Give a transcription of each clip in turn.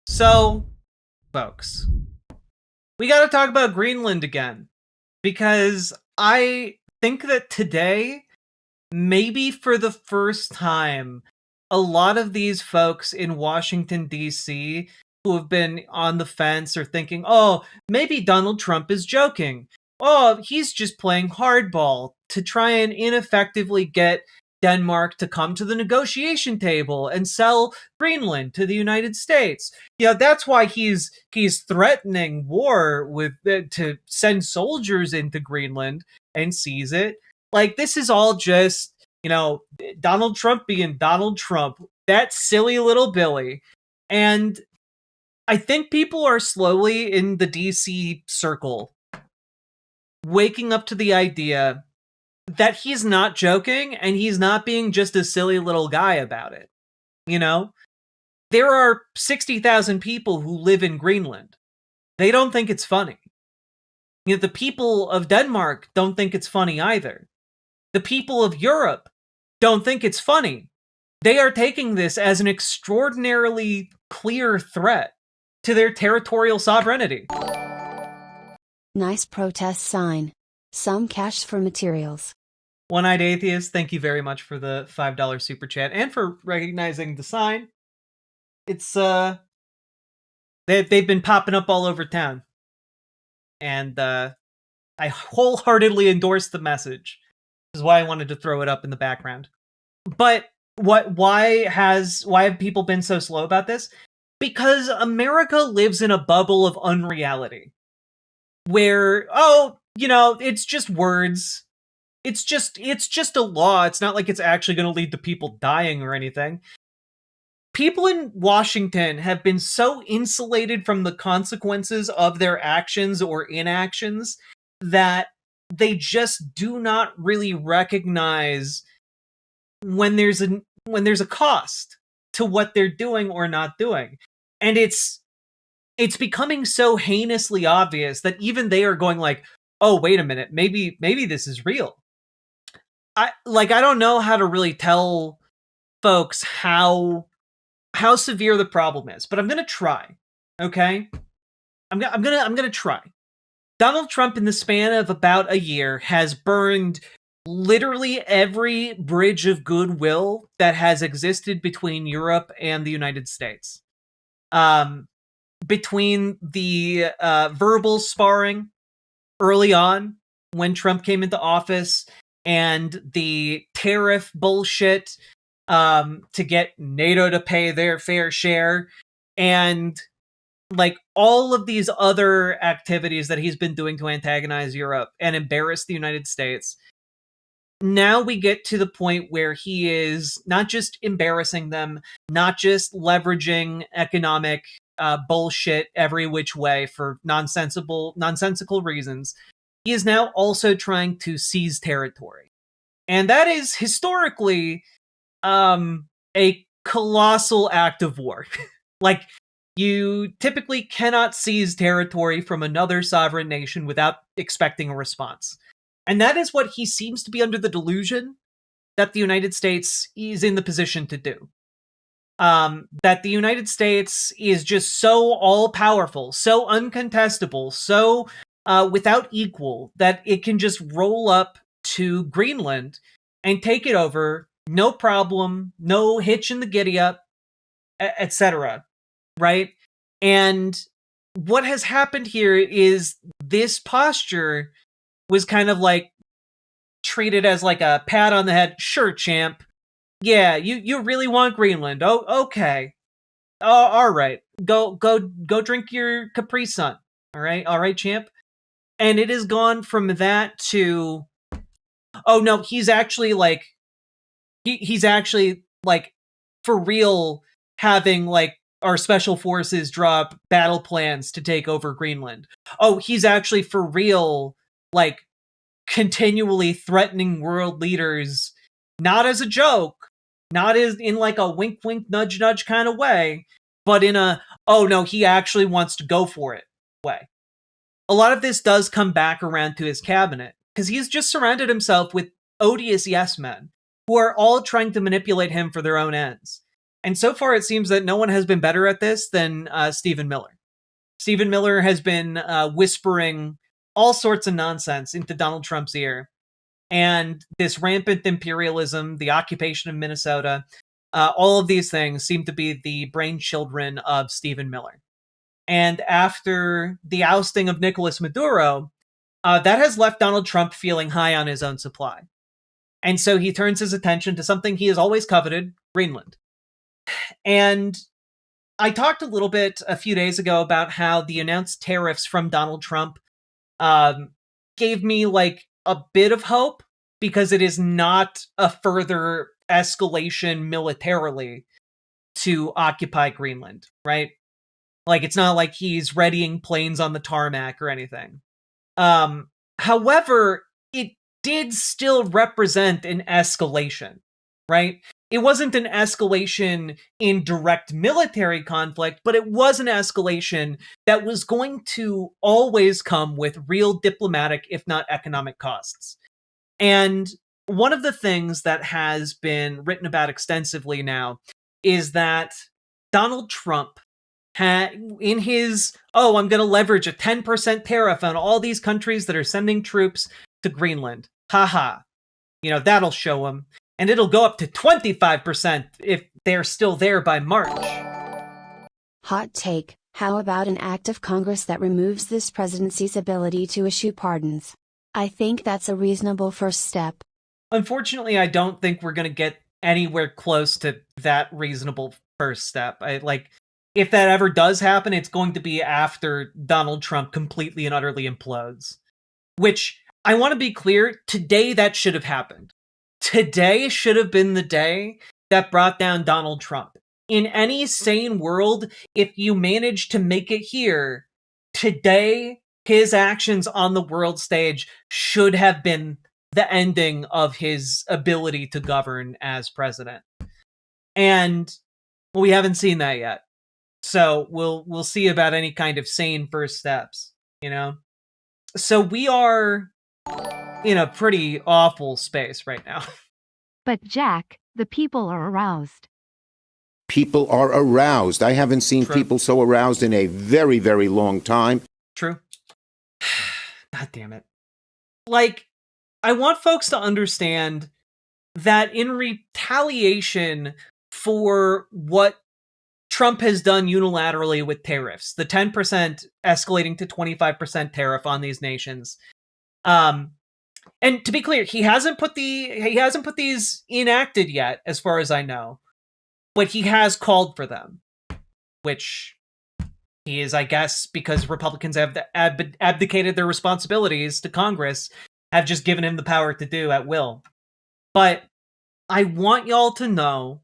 So, folks, we got to talk about Greenland again because I think that today, maybe for the first time, a lot of these folks in Washington, D.C., who have been on the fence are thinking, oh, maybe Donald Trump is joking. Oh, he's just playing hardball to try and ineffectively get Denmark to come to the negotiation table and sell Greenland to the United States. That's why he's threatening war with to send soldiers into Greenland and seize it. Like, this is all just, Donald Trump being Donald Trump, that silly little Billy. And I think people are slowly in the DC circle waking up to the idea that he's not joking and he's not being just a silly little guy about it. There are 60,000 people who live in Greenland. They don't think it's funny. The people of Denmark don't think it's funny either. The people of Europe don't think it's funny. They are taking this as an extraordinarily clear threat to their territorial sovereignty. Nice protest sign. Some cash for materials. One-Eyed Atheist, thank you very much for the $5 super chat and for recognizing the sign. It's, they've been popping up all over town. And, I wholeheartedly endorse the message. Which is why I wanted to throw it up in the background. But why have people been so slow about this? Because America lives in a bubble of unreality. Where, it's just words. It's just a law. It's not like it's actually going to lead to people dying or anything. People in Washington have been so insulated from the consequences of their actions or inactions that they just do not really recognize when there's a cost to what they're doing or not doing. And it's becoming so heinously obvious that even they are going like, oh, wait a minute, maybe this is real. I don't know how to really tell folks how severe the problem is, but I'm gonna try. Okay, I'm gonna try. Donald Trump, in the span of about a year, has burned literally every bridge of goodwill that has existed between Europe and the United States. Between the verbal sparring early on when Trump came into office and the tariff bullshit to get NATO to pay their fair share, and all of these other activities that he's been doing to antagonize Europe and embarrass the United States. Now we get to the point where he is not just embarrassing them, not just leveraging economic bullshit every which way for nonsensical reasons. He is now also trying to seize territory. And that is historically a colossal act of war. You typically cannot seize territory from another sovereign nation without expecting a response. And that is what he seems to be under the delusion that the United States is in the position to do. That the United States is just so all-powerful, so uncontestable, so without equal, that it can just roll up to Greenland and take it over, no problem, no hitch in the giddy-up, etc. Right? And what has happened here is this posture was kind of treated as a pat on the head. Sure, champ. Yeah, you really want Greenland. Oh, okay. Oh, all right. Go drink your Capri Sun. All right, champ. And it has gone from that to, oh no, he's actually he's actually for real having our special forces drop battle plans to take over Greenland. Oh, he's actually for real continually threatening world leaders, not as a joke, not as in a wink wink nudge nudge kind of way, but in a, oh no, he actually wants to go for it way. A lot of this does come back around to his cabinet, because he's just surrounded himself with odious yes men who are all trying to manipulate him for their own ends. And so far, it seems that no one has been better at this than Stephen Miller. Stephen Miller has been whispering all sorts of nonsense into Donald Trump's ear. And this rampant imperialism, the occupation of Minnesota, all of these things seem to be the brainchildren of Stephen Miller. And after the ousting of Nicolas Maduro, that has left Donald Trump feeling high on his own supply. And so he turns his attention to something he has always coveted, Greenland. And I talked a little bit a few days ago about how the announced tariffs from Donald Trump gave me like a bit of hope, because it is not a further escalation militarily to occupy Greenland, right? Like, it's not like he's readying planes on the tarmac or anything. However, it did still represent an escalation, right? It wasn't an escalation in direct military conflict, but it was an escalation that was going to always come with real diplomatic, if not economic costs. And one of the things that has been written about extensively now is that Donald Trump had, in his, I'm going to leverage a 10% tariff on all these countries that are sending troops to Greenland. Haha. That'll show him. And it'll go up to 25% if they're still there by March. Hot take: how about an act of Congress that removes this presidency's ability to issue pardons? I think that's a reasonable first step. Unfortunately, I don't think we're going to get anywhere close to that reasonable first step. If that ever does happen, it's going to be after Donald Trump completely and utterly implodes. Which, I want to be clear, today that should have happened. Today should have been the day that brought down Donald Trump. In any sane world, if you manage to make it here, today, his actions on the world stage should have been the ending of his ability to govern as president. And we haven't seen that yet. So we'll see about any kind of sane first steps, So we are in a pretty awful space right now. But Jack, the people are aroused. People are aroused. I haven't seen True. people so aroused in a very, very long time. True. God damn it. I want folks to understand that in retaliation for what Trump has done unilaterally with tariffs, the 10% escalating to 25% tariff on these nations, and to be clear, he hasn't put these enacted yet, as far as I know, but he has called for them, which he is, I guess, because Republicans have abdicated their responsibilities to Congress, have just given him the power to do at will. But I want y'all to know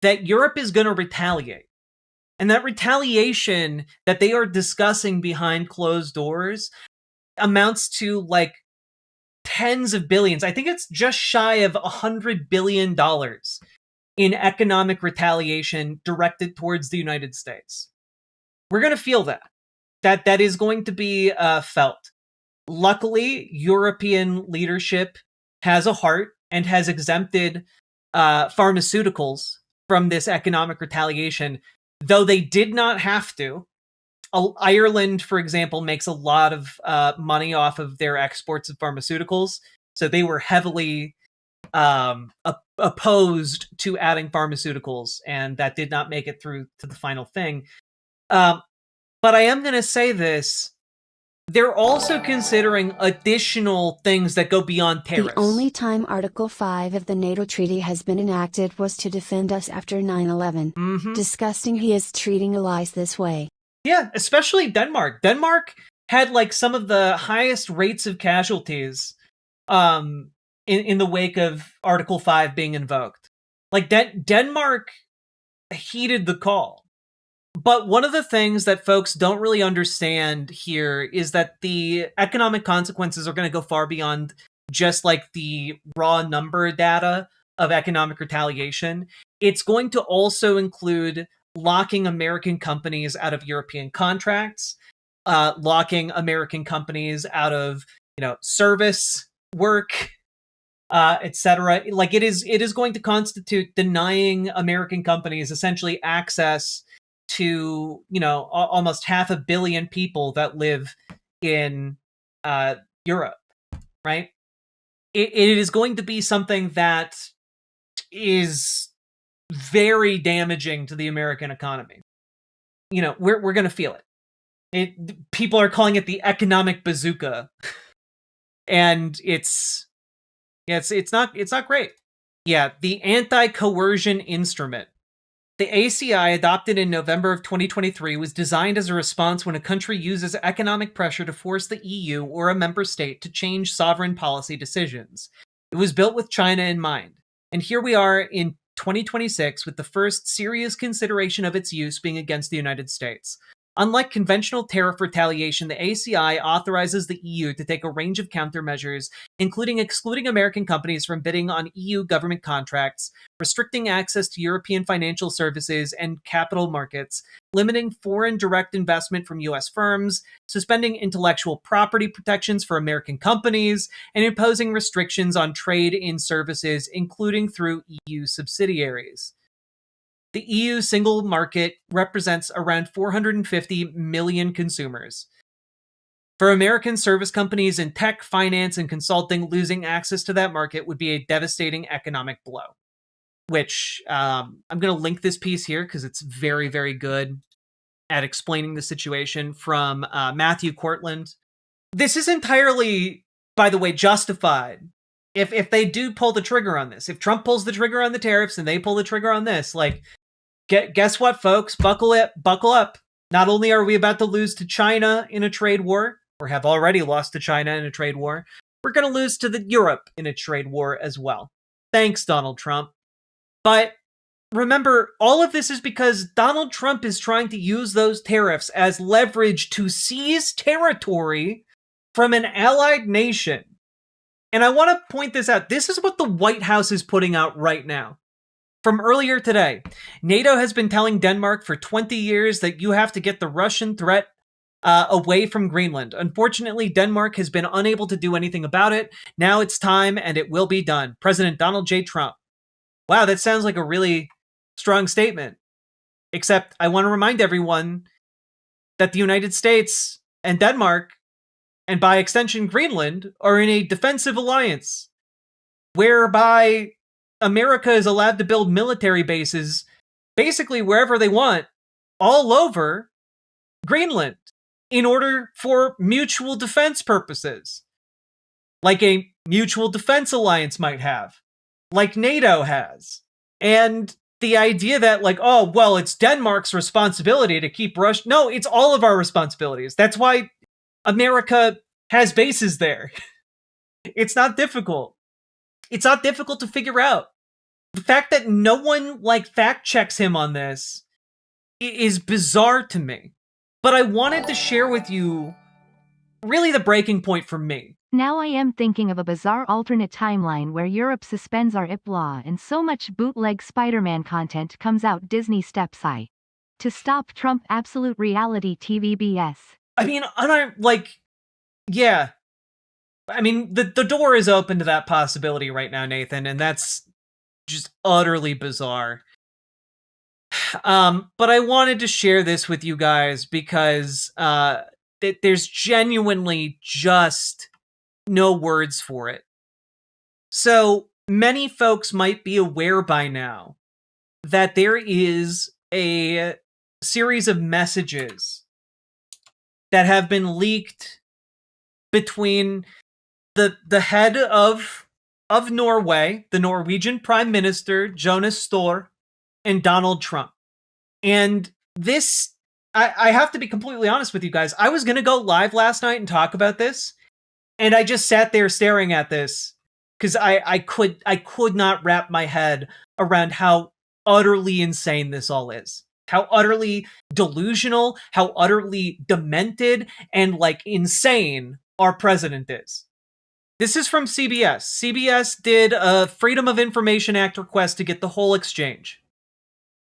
that Europe is going to retaliate. And that retaliation that they are discussing behind closed doors amounts to tens of billions. I think it's just shy of $100 billion in economic retaliation directed towards the United States. We're going to feel that. That is going to be felt. Luckily, European leadership has a heart and has exempted pharmaceuticals from this economic retaliation, though they did not have to. Ireland, for example, makes a lot of money off of their exports of pharmaceuticals, so they were heavily opposed to adding pharmaceuticals, and that did not make it through to the final thing. But I am going to say this. They're also considering additional things that go beyond tariffs. The only time Article 5 of the NATO Treaty has been enacted was to defend us after 9/11. Mm-hmm. Disgusting he is treating allies this way. Yeah, especially Denmark. Denmark had some of the highest rates of casualties in the wake of Article 5 being invoked. Denmark heeded the call. But one of the things that folks don't really understand here is that the economic consequences are going to go far beyond just the raw number data of economic retaliation. It's going to also include locking American companies out of European contracts, locking American companies out of, service work, etc. Like it is going to constitute denying American companies essentially access to, you know, almost 500 million people that live in Europe, right? It is going to be something that is very damaging to the American economy. You know, we're going to feel it. People are calling it the economic bazooka, and it's not great. Yeah, the Anti-Coercion Instrument. The ACI, adopted in November of 2023, was designed as a response when a country uses economic pressure to force the EU or a member state to change sovereign policy decisions. It was built with China in mind. And here we are in 2026 with the first serious consideration of its use being against the United States. Unlike conventional tariff retaliation, the ACI authorizes the EU to take a range of countermeasures, including excluding American companies from bidding on EU government contracts, restricting access to European financial services and capital markets, limiting foreign direct investment from US firms, suspending intellectual property protections for American companies, and imposing restrictions on trade in services, including through EU subsidiaries. The EU single market represents around 450 million consumers. For American service companies in tech, finance, and consulting, losing access to that market would be a devastating economic blow. Which, I'm going to link this piece here because it's very, very good at explaining the situation from Matthew Cortland. This is entirely, by the way, justified. If they do pull the trigger on this, if Trump pulls the trigger on the tariffs and they pull the trigger on this, like, guess what, folks? Buckle up. Not only are we about to lose to China in a trade war, or have already lost to China in a trade war, we're going to lose to Europe in a trade war as well. Thanks, Donald Trump. But remember, all of this is because Donald Trump is trying to use those tariffs as leverage to seize territory from an allied nation. And I want to point this out. This is what the White House is putting out right now. From earlier today, NATO has been telling Denmark for 20 years that you have to get the Russian threat away from Greenland. Unfortunately, Denmark has been unable to do anything about it. Now it's time, and it will be done. President Donald J. Trump. Wow, that sounds like a really strong statement. Except I want to remind everyone that the United States and Denmark, and by extension Greenland, are in a defensive alliance whereby America is allowed to build military bases basically wherever they want, all over Greenland, in order for mutual defense purposes. Like a mutual defense alliance might have. Like NATO has. And the idea that, like, oh, well, it's Denmark's responsibility to keep Russia. No, it's all of our responsibilities. That's why America has bases there. It's not difficult. It's not difficult to figure out. The fact that no one, like, fact checks him on this is bizarre to me. But I wanted to share with you really the breaking point for me. Now I am thinking of a bizarre alternate timeline where Europe suspends our IP law and so much bootleg Spider-Man content comes out Disney steps high to stop Trump absolute reality TV BS. I mean, yeah. I mean, the door is open to that possibility right now, Nathan, and that's just utterly bizarre. But I wanted to share this with you guys because there's genuinely just no words for it. So many folks might be aware by now that there is a series of messages that have been leaked between the head of Norway, the Norwegian Prime Minister, Jonas Støre, and Donald Trump. And this, I have to be completely honest with you guys, I was going to go live last night and talk about this, and I just sat there staring at this because I could not wrap my head around how utterly insane this all is. How utterly delusional, how utterly demented, and, like, insane our president is. This is from CBS. CBS did a Freedom of Information Act request to get the whole exchange.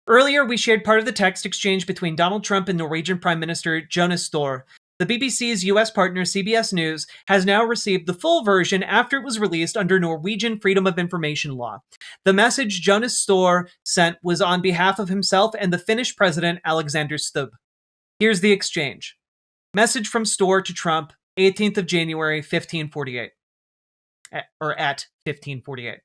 Earlier, we shared part of the text exchange between Donald Trump and Norwegian Prime Minister Jonas Støre. The BBC's US partner CBS News has now received the full version after it was released under Norwegian Freedom of Information law. The message Jonas Støre sent was on behalf of himself and the Finnish president Alexander Stubb. Here's the exchange. Message from Støre to Trump, 18th of January, 1548. Or at 1548.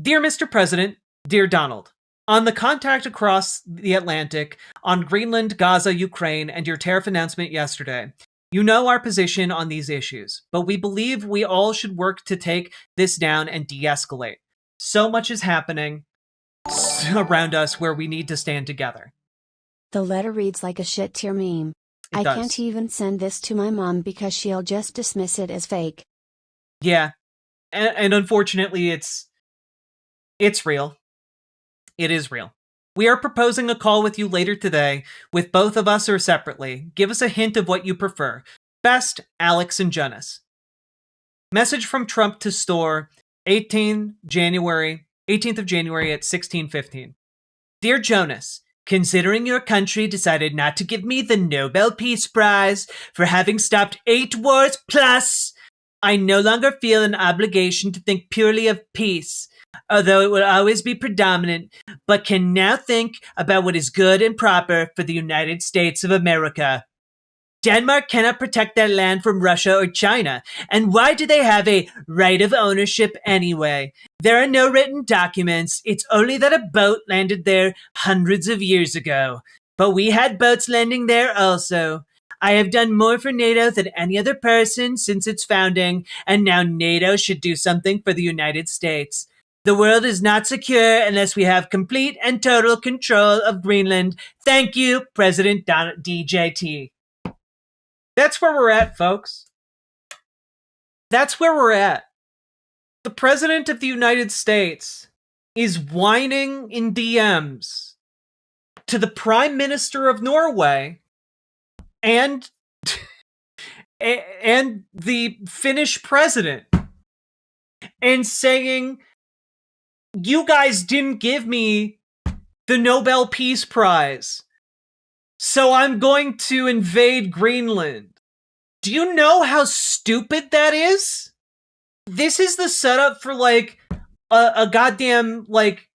Dear Mr. President, dear Donald, on the contact across the Atlantic, on Greenland, Gaza, Ukraine, and your tariff announcement yesterday, you know our position on these issues, but we believe we all should work to take this down and de-escalate. So much is happening around us where we need to stand together. The letter reads like a shit tier meme. I can't even send this to my mom because she'll just dismiss it as fake. Yeah. And unfortunately, it's real. It is real. We are proposing a call with you later today, with both of us or separately. Give us a hint of what you prefer. Best, Alex and Jonas. Message from Trump to Støre, 18th of January at 16:15. Dear Jonas, considering your country decided not to give me the Nobel Peace Prize for having stopped 8 wars plus, I no longer feel an obligation to think purely of peace, although it will always be predominant, but can now think about what is good and proper for the United States of America. Denmark cannot protect their land from Russia or China, and why do they have a right of ownership anyway? There are no written documents, it's only that a boat landed there hundreds of years ago. But we had boats landing there also. I have done more for NATO than any other person since its founding, and now NATO should do something for the United States. The world is not secure unless we have complete and total control of Greenland. Thank you, President DJT. That's where we're at, folks. That's where we're at. The President of the United States is whining in DMs to the Prime Minister of Norway and the Finnish president and saying, you guys didn't give me the Nobel Peace Prize, so I'm going to invade Greenland. Do you know how stupid that is? This is the setup for like a goddamn like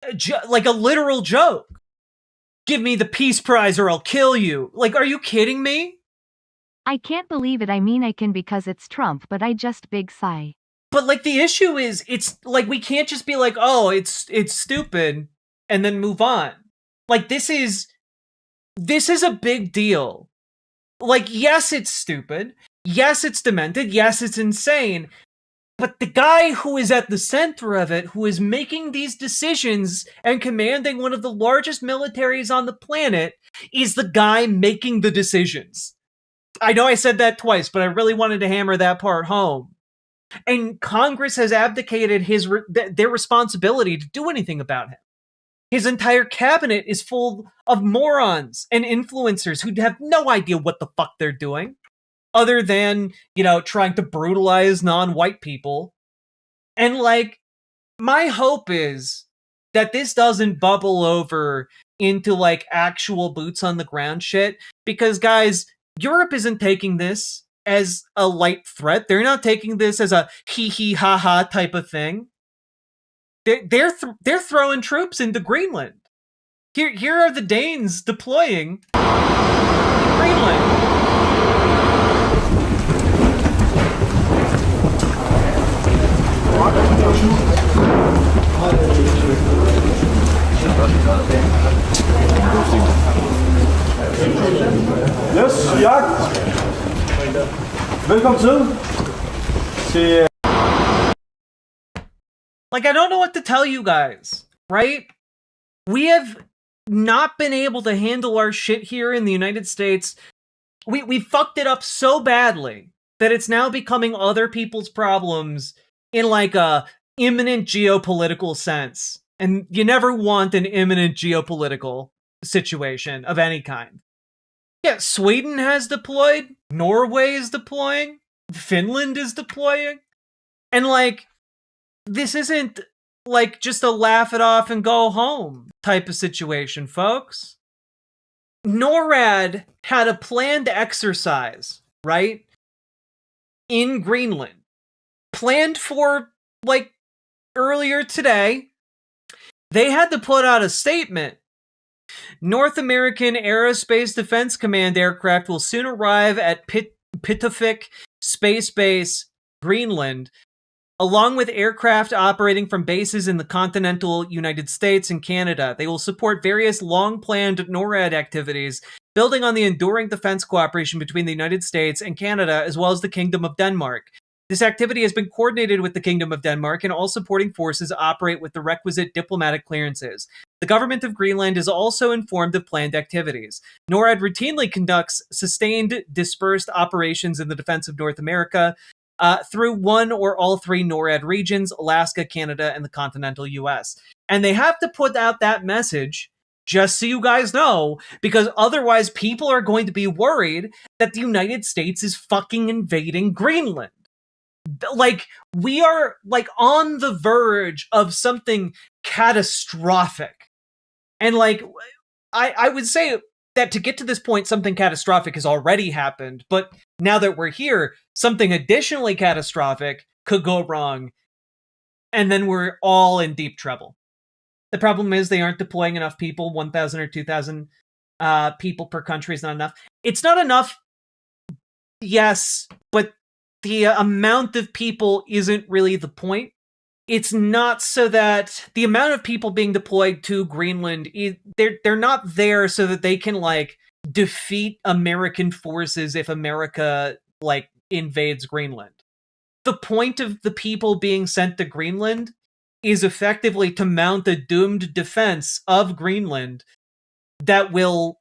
a literal joke. Give me the Peace Prize or I'll kill you. Like, are you kidding me? I can't believe it. I mean, I can because it's Trump, but I just big sigh. But like the issue is, it's like we can't just be like, oh, it's stupid and then move on. Like this is a big deal. Like, yes, it's stupid. Yes, it's demented. Yes, it's insane. But the guy who is at the center of it, who is making these decisions and commanding one of the largest militaries on the planet, is the guy making the decisions. I know I said that twice, but I really wanted to hammer that part home. And Congress has abdicated their responsibility to do anything about him. His entire cabinet is full of morons and influencers who have no idea what the fuck they're doing, other than, trying to brutalize non-white people. And like, my hope is that this doesn't bubble over into like actual boots on the ground shit, because guys, Europe isn't taking this as a light threat. They're not taking this as a hee hee ha ha type of thing. They're throwing troops into Greenland. Here are the Danes deploying in Greenland. Yes, jagt. Velkommen til. Like, I don't know what to tell you guys, right? We have not been able to handle our shit here in the United States. We fucked it up so badly that it's now becoming other people's problems in like a imminent geopolitical sense. And you never want an imminent geopolitical situation of any kind. Yeah, Sweden has deployed, Norway is deploying, Finland is deploying, and like, this isn't like just a laugh it off and go home type of situation, folks. NORAD had a planned exercise, right? In Greenland. Planned for, like, earlier today. They had to put out a statement. North American Aerospace Defense Command aircraft will soon arrive at Pitufik Space Base, Greenland, along with aircraft operating from bases in the continental United States and Canada. They will support various long-planned NORAD activities, building on the enduring defense cooperation between the United States and Canada, as well as the Kingdom of Denmark. This activity has been coordinated with the Kingdom of Denmark, and all supporting forces operate with the requisite diplomatic clearances. The government of Greenland is also informed of planned activities. NORAD routinely conducts sustained, dispersed operations in the defense of North America through one or all three NORAD regions, Alaska, Canada, and the continental US. And they have to put out that message, just so you guys know, because otherwise people are going to be worried that the United States is fucking invading Greenland. Like, we are, like, on the verge of something catastrophic. And, like, I would say that to get to this point, something catastrophic has already happened. But now that we're here, something additionally catastrophic could go wrong. And then we're all in deep trouble. The problem is they aren't deploying enough people. 1,000 or 2,000 people per country is not enough. It's not enough, yes, but the amount of people isn't really the point. It's not so that the amount of people being deployed to Greenland, they're not there so that they can, like, defeat American forces if America, like, invades Greenland. The point of the people being sent to Greenland is effectively to mount a doomed defense of Greenland that will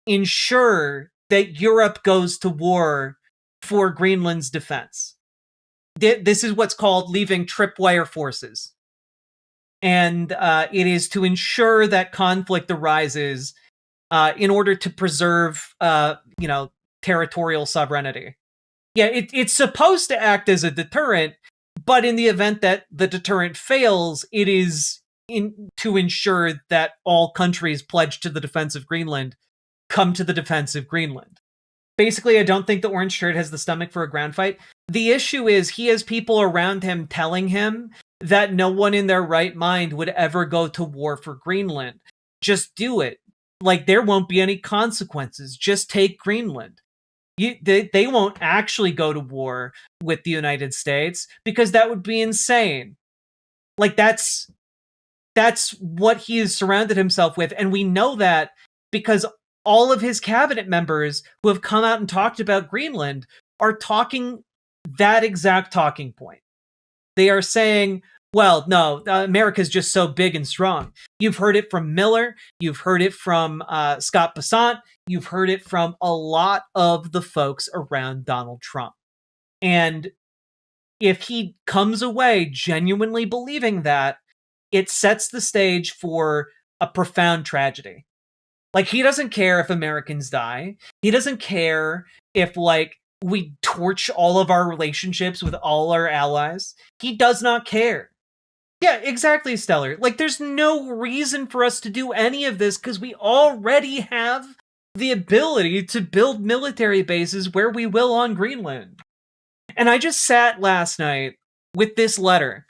ensure that Europe goes to war for Greenland's defense. This is what's called leaving tripwire forces. And it is to ensure that conflict arises in order to preserve, territorial sovereignty. Yeah, it's supposed to act as a deterrent, but in the event that the deterrent fails, it is to ensure that all countries pledged to the defense of Greenland come to the defense of Greenland. Basically, I don't think the orange shirt has the stomach for a ground fight. The issue is he has people around him telling him that no one in their right mind would ever go to war for Greenland. Just do it. Like, there won't be any consequences. Just take Greenland. They won't actually go to war with the United States because that would be insane. Like, that's what he has surrounded himself with. And we know that because all of his cabinet members who have come out and talked about Greenland are talking that exact talking point. They are saying, well, no, America's just so big and strong. You've heard it from Miller. You've heard it from Scott Bessant. You've heard it from a lot of the folks around Donald Trump. And if he comes away genuinely believing that, it sets the stage for a profound tragedy. Like, he doesn't care if Americans die. He doesn't care if, like, we torch all of our relationships with all our allies. He does not care. Yeah, exactly, Stellar. Like, there's no reason for us to do any of this because we already have the ability to build military bases where we will on Greenland. And I just sat last night with this letter,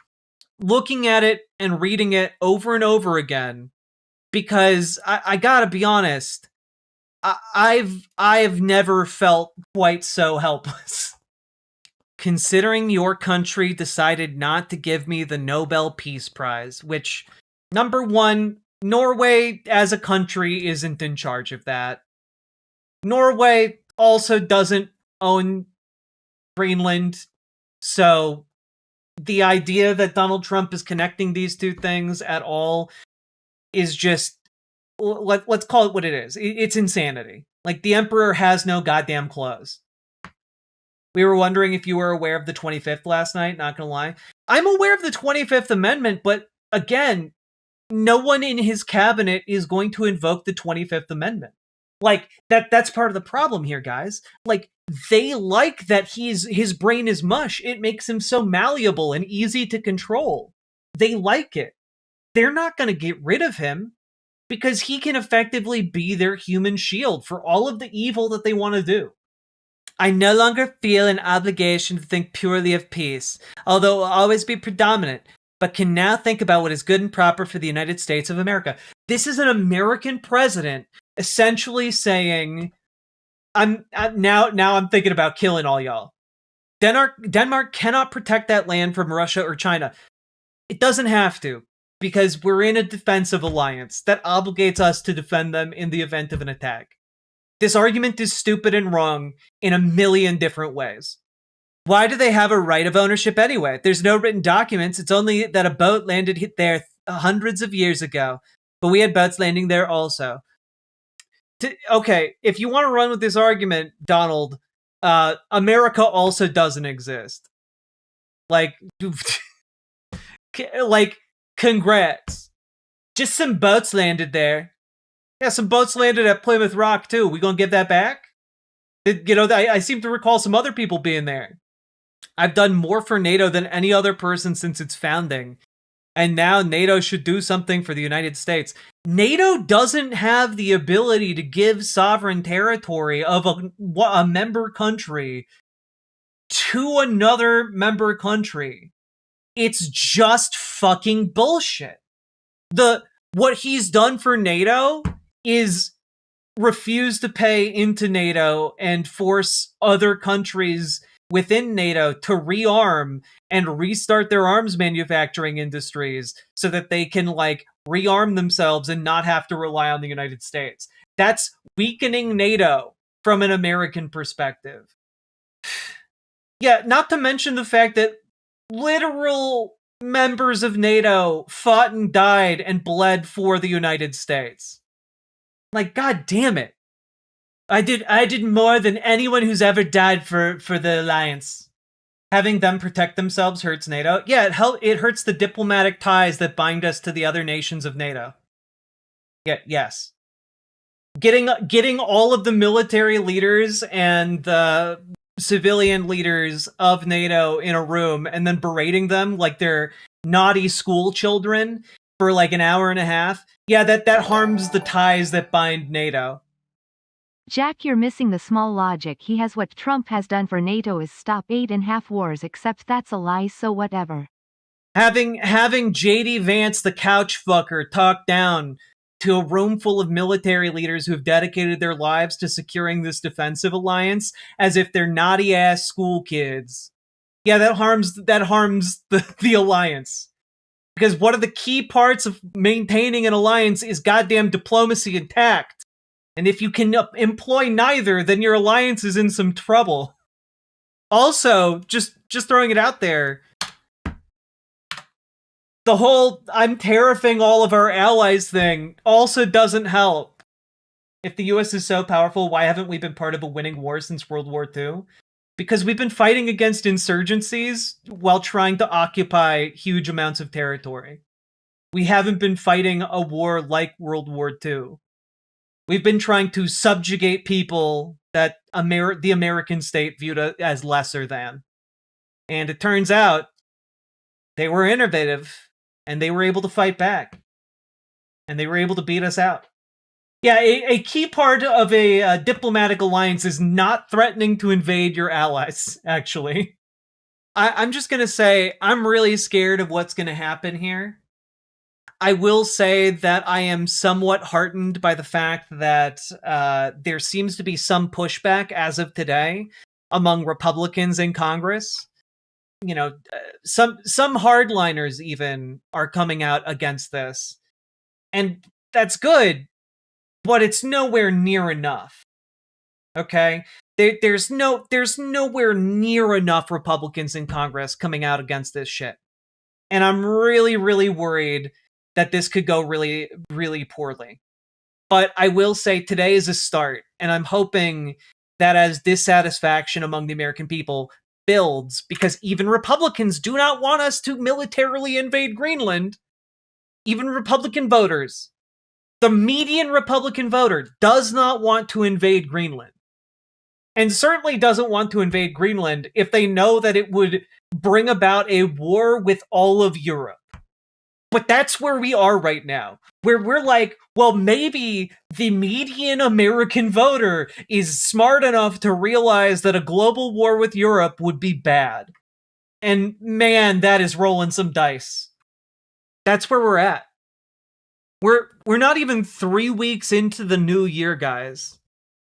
looking at it and reading it over and over again, because I gotta be honest, I've never felt quite so helpless. Considering your country decided not to give me the Nobel Peace Prize, which, number one, Norway as a country isn't in charge of that. Norway also doesn't own Greenland, so the idea that Donald Trump is connecting these two things at all is just, let's call it what it is. It's insanity. Like, the Emperor has no goddamn clothes. We were wondering if you were aware of the 25th last night, not gonna lie. I'm aware of the 25th Amendment, but again, no one in his cabinet is going to invoke the 25th Amendment. Like, that's part of the problem here, guys. Like, they like that his brain is mush. It makes him so malleable and easy to control. They like it. They're not going to get rid of him. because he can effectively be their human shield for all of the evil that they want to do. I no longer feel an obligation to think purely of peace, although it will always be predominant, but can now think about what is good and proper for the United States of America. This is an American president essentially saying, I'm thinking about killing all y'all. Denmark cannot protect that land from Russia or China. It doesn't have to, because we're in a defensive alliance that obligates us to defend them in the event of an attack. This argument is stupid and wrong in a million different ways. Why do they have a right of ownership anyway? There's no written documents. It's only that a boat landed there hundreds of years ago, but we had boats landing there also. Okay, if you want to run with this argument, Donald, America also doesn't exist. Like, congrats. Just some boats landed there. Yeah, some boats landed at Plymouth Rock, too. We gonna give that back? I seem to recall some other people being there. I've done more for NATO than any other person since its founding. And now NATO should do something for the United States. NATO doesn't have the ability to give sovereign territory of a member country to another member country. It's just fucking bullshit. What he's done for NATO is refuse to pay into NATO and force other countries within NATO to rearm and restart their arms manufacturing industries so that they can rearm themselves and not have to rely on the United States. That's weakening NATO from an American perspective. Yeah, not to mention the fact that literal members of NATO fought and died and bled for the United States. God damn it. I did more than anyone who's ever died for the alliance. Having them protect themselves hurts NATO. Yeah, it hurts the diplomatic ties that bind us to the other nations of NATO. Yeah, yes. Getting all of the military leaders and the civilian leaders of NATO in a room and then berating them like they're naughty school children for an hour and a half. Yeah, that harms the ties that bind NATO. Jack, you're missing the small logic. He has what Trump has done for NATO is stop 8.5 wars, except that's a lie, so whatever. Having JD Vance, the couch fucker, talk down to a room full of military leaders who have dedicated their lives to securing this defensive alliance as if they're naughty ass school kids. Yeah, that harms the alliance. Because one of the key parts of maintaining an alliance is goddamn diplomacy and tact. And if you can employ neither, then your alliance is in some trouble. Also, just throwing it out there, the whole I'm tariffing all of our allies thing also doesn't help. If the US is so powerful, why haven't we been part of a winning war since World War II? Because we've been fighting against insurgencies while trying to occupy huge amounts of territory. We haven't been fighting a war like World War II. We've been trying to subjugate people that the American state viewed as lesser than. And it turns out they were innovative, and they were able to fight back. And they were able to beat us out. Yeah, a key part of a diplomatic alliance is not threatening to invade your allies, actually. I'm just going to say, I'm really scared of what's going to happen here. I will say that I am somewhat heartened by the fact that there seems to be some pushback as of today among Republicans in Congress. Some hardliners even are coming out against this. And that's good, but it's nowhere near enough. Okay? There's nowhere near enough Republicans in Congress coming out against this shit. And I'm really, really worried that this could go really, really poorly. But I will say today is a start, and I'm hoping that as dissatisfaction among the American people builds, because even Republicans do not want us to militarily invade Greenland, even Republican voters, the median Republican voter does not want to invade Greenland. And certainly doesn't want to invade Greenland if they know that it would bring about a war with all of Europe. But that's where we are right now, where we're like, well, maybe the median American voter is smart enough to realize that a global war with Europe would be bad. And man, that is rolling some dice. That's where we're at. We're not even 3 weeks into the new year, guys.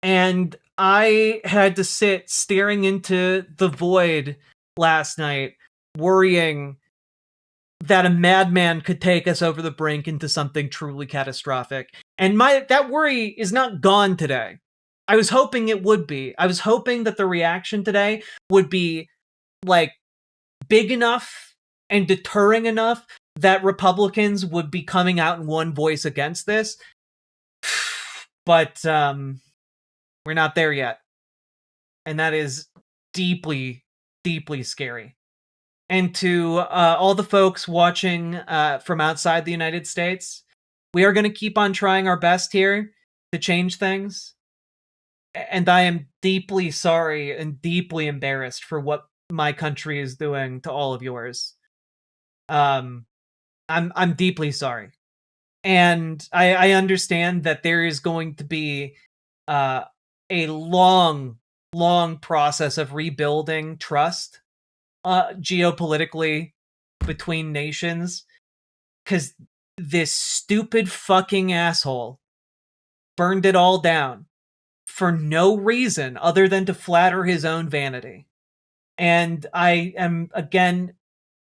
And I had to sit staring into the void last night, worrying that a madman could take us over the brink into something truly catastrophic. And that worry is not gone today. I was hoping it would be. I was hoping that the reaction today would be like big enough and deterring enough that Republicans would be coming out in one voice against this. But we're not there yet. And that is deeply, deeply scary. And to all the folks watching from outside the United States, we are going to keep on trying our best here to change things. And I am deeply sorry and deeply embarrassed for what my country is doing to all of yours. I'm deeply sorry. And I understand that there is going to be a long process of rebuilding trust geopolitically between nations, because this stupid fucking asshole burned it all down for no reason other than to flatter his own vanity. And I am, again,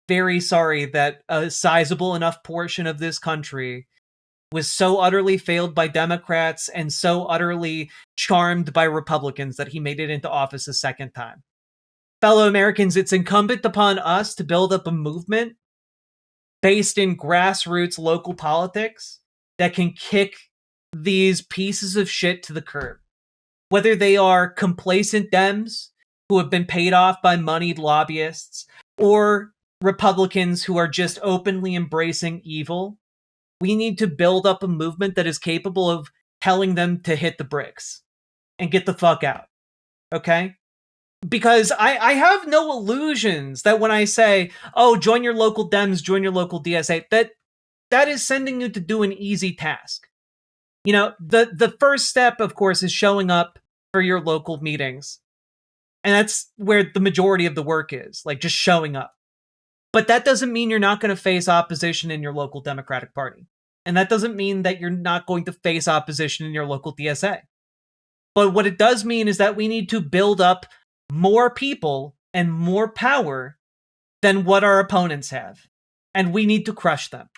very sorry that a sizable enough portion of this country was so utterly failed by Democrats and so utterly charmed by Republicans that he made it into office a second time. Fellow Americans, it's incumbent upon us to build up a movement based in grassroots local politics that can kick these pieces of shit to the curb. Whether they are complacent Dems who have been paid off by moneyed lobbyists, or Republicans who are just openly embracing evil, we need to build up a movement that is capable of telling them to hit the bricks and get the fuck out. Okay? Because I have no illusions that when I say, oh, join your local Dems, join your local DSA, that is sending you to do an easy task. You know, the first step, of course, is showing up for your local meetings. And that's where the majority of the work is, like just showing up. But that doesn't mean you're not going to face opposition in your local Democratic Party. And that doesn't mean that you're not going to face opposition in your local DSA. But what it does mean is that we need to build up more people and more power than what our opponents have. And we need to crush them.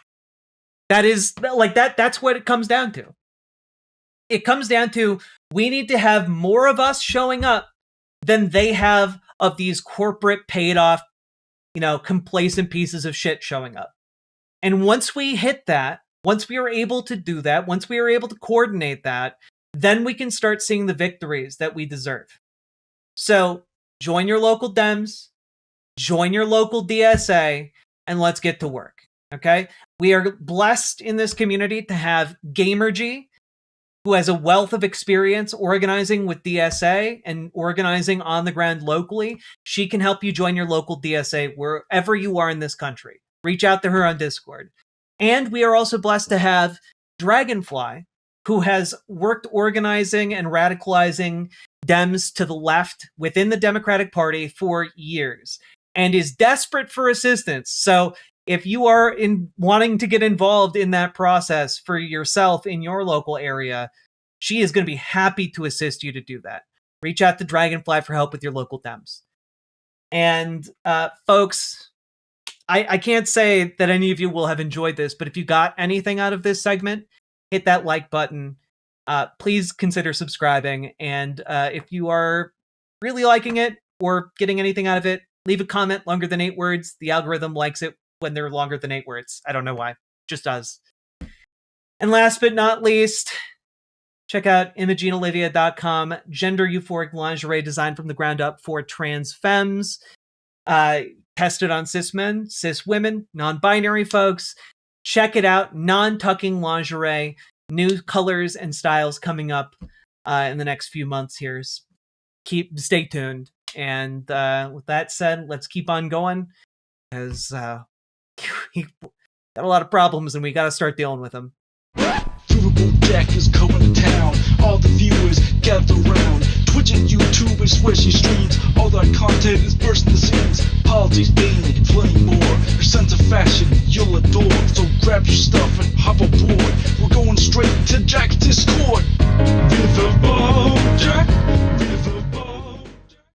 That is, like, that's what it comes down to. It comes down to, we need to have more of us showing up than they have of these corporate paid off, complacent pieces of shit showing up. And once we hit that, once we are able to do that, once we are able to coordinate that, then we can start seeing the victories that we deserve. So join your local Dems, join your local DSA, and let's get to work. Okay? We are blessed in this community to have Gamergy, who has a wealth of experience organizing with DSA and organizing on the ground locally. She can help you join your local DSA wherever you are in this country. Reach out to her on Discord. And we are also blessed to have Dragonfly, who has worked organizing and radicalizing Dems to the left within the Democratic Party for years and is desperate for assistance. So if you are wanting to get involved in that process for yourself in your local area, she is going to be happy to assist you to do that. Reach out to Dragonfly for help with your local Dems. And folks, I can't say that any of you will have enjoyed this, but if you got anything out of this segment, hit that like button. Please consider subscribing. And if you are really liking it or getting anything out of it, leave a comment longer than 8 words. The algorithm likes it when they're longer than 8 words. I don't know why. Just does. And last but not least, check out ImogeneOlivia.com. Gender euphoric lingerie designed from the ground up for trans femmes. Tested on cis men, cis women, non-binary folks. Check it out. Non-tucking lingerie. New colors and styles coming up in the next few months here. Stay tuned. And with that said, let's keep on going. As got a lot of problems, and we got to start dealing with them. Riverboat Jack is coming to town. All the viewers gather round. Twitch and YouTube and swishy streams. All that content is bursting the scenes. Politics, gaming, and plenty more. Your sense of fashion you'll adore. So grab your stuff and hop aboard. We're going straight to Jack's Discord. Riverboat Jack.